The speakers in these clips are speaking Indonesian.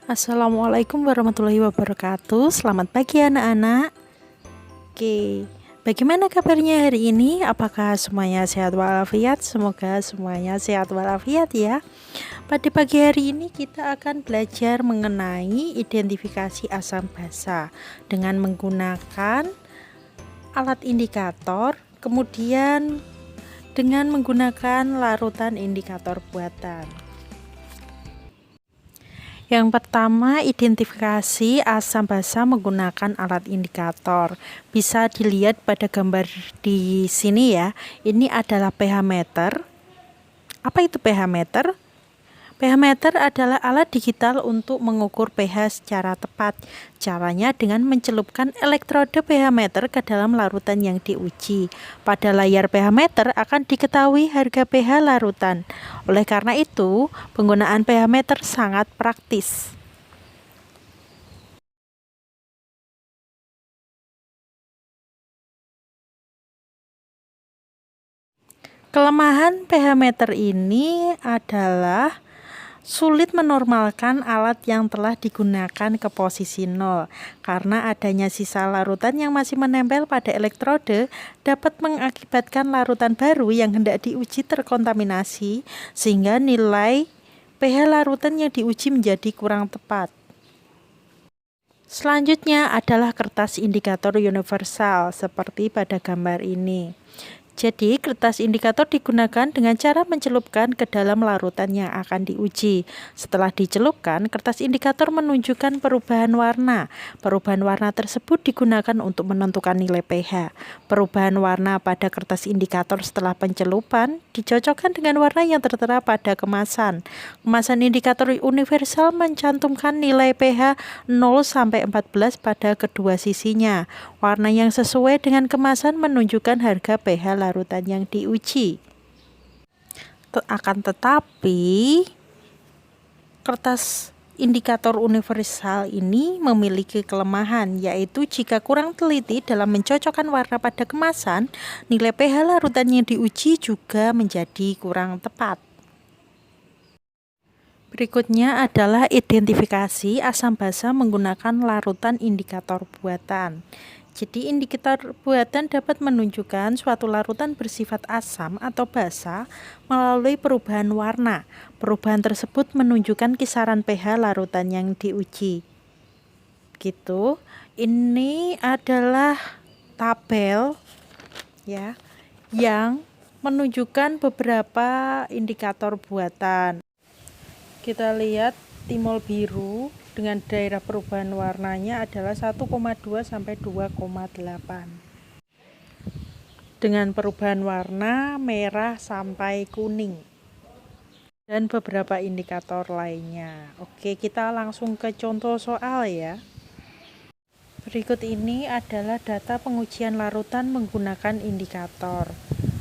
Assalamualaikum warahmatullahi wabarakatuh. Selamat pagi anak-anak. Oke, bagaimana kabarnya hari ini? Apakah semuanya sehat walafiat? Semoga semuanya sehat walafiat ya. Pada pagi hari ini kita akan belajar mengenai identifikasi asam basa dengan menggunakan alat indikator, kemudian dengan menggunakan larutan indikator buatan. Yang pertama, identifikasi asam basa menggunakan alat indikator. Bisa dilihat pada gambar di sini ya. Ini adalah pH meter. Apa itu pH meter? pH meter adalah alat digital untuk mengukur pH secara tepat. Caranya dengan mencelupkan elektrode pH meter ke dalam larutan yang diuji. Pada layar pH meter akan diketahui harga pH larutan. Oleh karena itu, penggunaan pH meter sangat praktis. Kelemahan pH meter ini adalah sulit menormalkan alat yang telah digunakan ke posisi 0 karena adanya sisa larutan yang masih menempel pada elektrode dapat mengakibatkan larutan baru yang hendak diuji terkontaminasi sehingga nilai pH larutan yang diuji menjadi kurang tepat. Selanjutnya adalah kertas indikator universal seperti pada gambar ini. Jadi, kertas indikator digunakan dengan cara mencelupkan ke dalam larutan yang akan diuji. Setelah dicelupkan, kertas indikator menunjukkan perubahan warna. Perubahan warna tersebut digunakan untuk menentukan nilai pH. Perubahan warna pada kertas indikator setelah pencelupan dicocokkan dengan warna yang tertera pada kemasan. Kemasan indikator universal mencantumkan nilai pH 0 sampai 14 pada kedua sisinya. Warna yang sesuai dengan kemasan menunjukkan harga pH larutan yang diuji. Akan tetapi, kertas indikator universal ini memiliki kelemahan, yaitu jika kurang teliti dalam mencocokkan warna pada kemasan, nilai pH larutan yang diuji juga menjadi kurang tepat. Berikutnya adalah identifikasi asam basa menggunakan larutan indikator buatan. Jadi indikator buatan dapat menunjukkan suatu larutan bersifat asam atau basa melalui perubahan warna. Perubahan tersebut menunjukkan kisaran pH larutan yang diuji. Gitu. Ini adalah tabel ya yang menunjukkan beberapa indikator buatan. Kita lihat timol biru dengan daerah perubahan warnanya adalah 1,2 sampai 2,8. Dengan perubahan warna merah sampai kuning. Dan beberapa indikator lainnya. Oke, kita langsung ke contoh soal ya. Berikut ini adalah data pengujian larutan menggunakan indikator.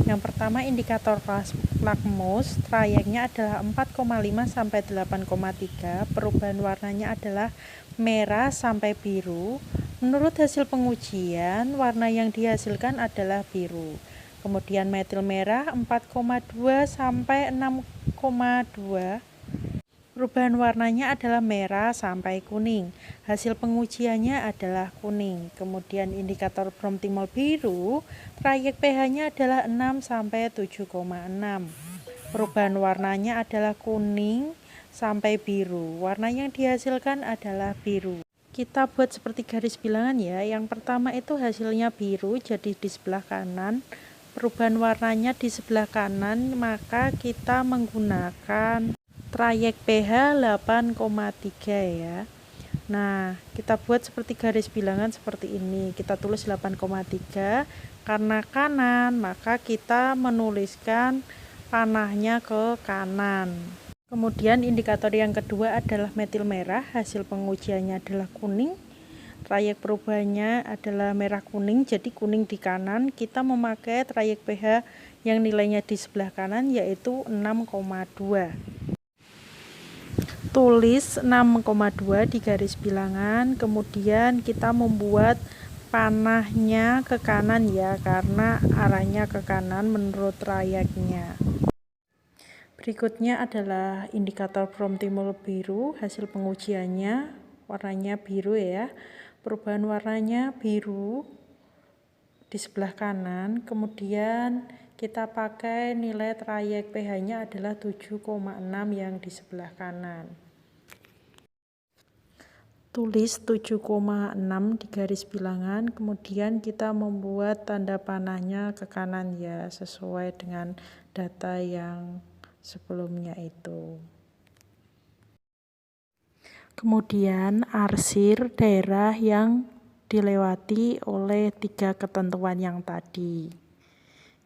Yang pertama indikator lakmus, trayeknya adalah 4,5 sampai 8,3, perubahan warnanya adalah merah sampai biru. Menurut hasil pengujian, warna yang dihasilkan adalah biru. Kemudian metil merah 4,2 sampai 6,2. Perubahan warnanya adalah merah sampai kuning. Hasil pengujiannya adalah kuning. Kemudian indikator brom timol biru, trayek pH-nya adalah 6 sampai 7,6. Perubahan warnanya adalah kuning sampai biru. Warna yang dihasilkan adalah biru. Kita buat seperti garis bilangan ya. Yang pertama itu hasilnya biru, jadi di sebelah kanan. Perubahan warnanya di sebelah kanan, maka kita menggunakan trayek pH 8,3 ya. Nah, kita buat seperti garis bilangan seperti ini. Kita tulis 8,3 karena kanan, maka kita menuliskan panahnya ke kanan. Kemudian indikator yang kedua adalah metil merah, hasil pengujiannya adalah kuning. Trayek perubahannya adalah merah kuning, jadi kuning di kanan. Kita memakai trayek pH yang nilainya di sebelah kanan yaitu 6,2. Tulis 6,2 di garis bilangan, kemudian kita membuat panahnya ke kanan ya, karena arahnya ke kanan menurut trayeknya. Berikutnya adalah indikator Promtimol biru, hasil pengujiannya warnanya biru ya. Perubahan warnanya biru di sebelah kanan, kemudian kita pakai nilai trayek pH-nya adalah 7,6 yang di sebelah kanan. Tulis 7,6 di garis bilangan, kemudian kita membuat tanda panahnya ke kanan ya, sesuai dengan data yang sebelumnya itu. Kemudian arsir daerah yang dilewati oleh 3 ketentuan yang tadi.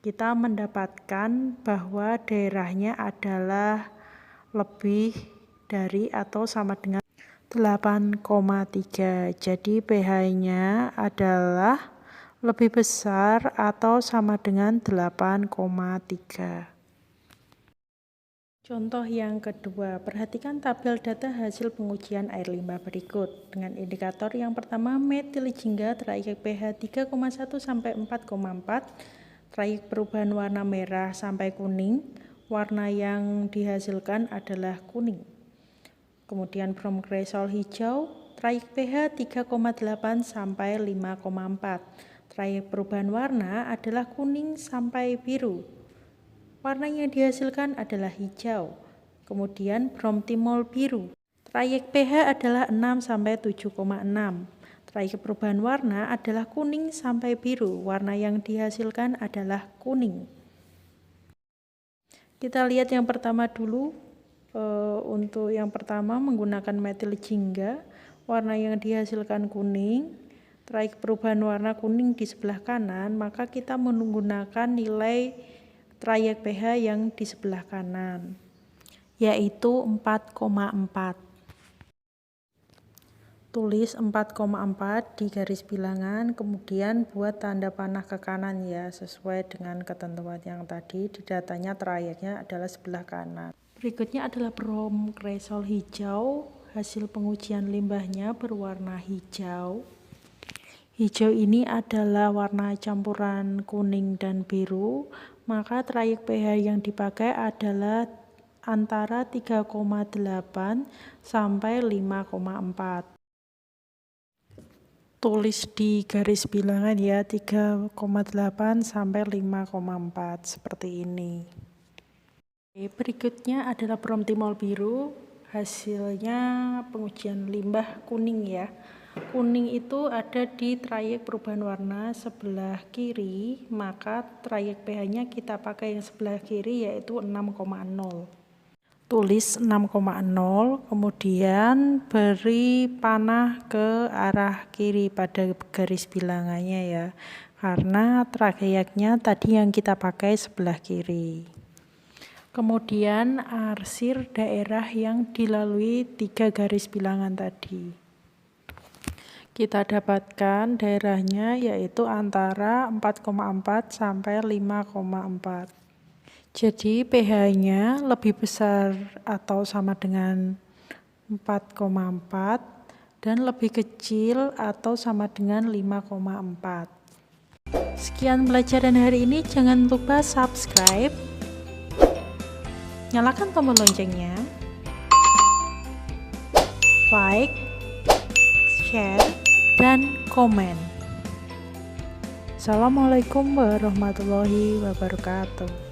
Kita mendapatkan bahwa daerahnya adalah lebih dari atau sama dengan 8,3. Jadi pH-nya adalah lebih besar atau sama dengan 8,3. Contoh yang kedua, perhatikan tabel data hasil pengujian air limbah berikut. Dengan indikator yang pertama, metil jingga trayek pH 3,1 sampai 4,4, trayek perubahan warna merah sampai kuning, warna yang dihasilkan adalah kuning. Kemudian bromkresol hijau, trayek pH 3,8 sampai 5,4. Trayek perubahan warna adalah kuning sampai biru. Warna yang dihasilkan adalah hijau. Kemudian Promtimol biru. Trayek pH adalah 6 sampai 7,6. Trayek perubahan warna adalah kuning sampai biru. Warna yang dihasilkan adalah kuning. Kita lihat yang pertama dulu. Untuk yang pertama menggunakan metil jingga, warna yang dihasilkan kuning, trayek perubahan warna kuning di sebelah kanan, maka kita menggunakan nilai trayek pH yang di sebelah kanan, yaitu 4,4. Tulis 4,4 di garis bilangan, kemudian buat tanda panah ke kanan ya, sesuai dengan ketentuan yang tadi. Di datanya trayeknya adalah sebelah kanan. Berikutnya adalah bromkresol hijau, hasil pengujian limbahnya berwarna hijau. Hijau ini adalah warna campuran kuning dan biru, maka trayek pH yang dipakai adalah antara 3,8 sampai 5,4. Tulis di garis bilangan ya, 3,8 sampai 5,4 seperti ini. Berikutnya adalah Promtimol biru, hasilnya pengujian limbah kuning ya. Kuning itu ada di trayek perubahan warna sebelah kiri, maka trayek pH-nya kita pakai yang sebelah kiri yaitu 6,0. Tulis 6,0, kemudian beri panah ke arah kiri pada garis bilangannya ya, karena trayeknya tadi yang kita pakai sebelah kiri. Kemudian arsir daerah yang dilalui 3 garis bilangan tadi. Kita dapatkan daerahnya yaitu antara 4,4 sampai 5,4. Jadi pH-nya lebih besar atau sama dengan 4,4 dan lebih kecil atau sama dengan 5,4. Sekian pelajaran hari ini, jangan lupa subscribe. Nyalakan tombol loncengnya, like, share, dan komen. Assalamualaikum warahmatullahi wabarakatuh.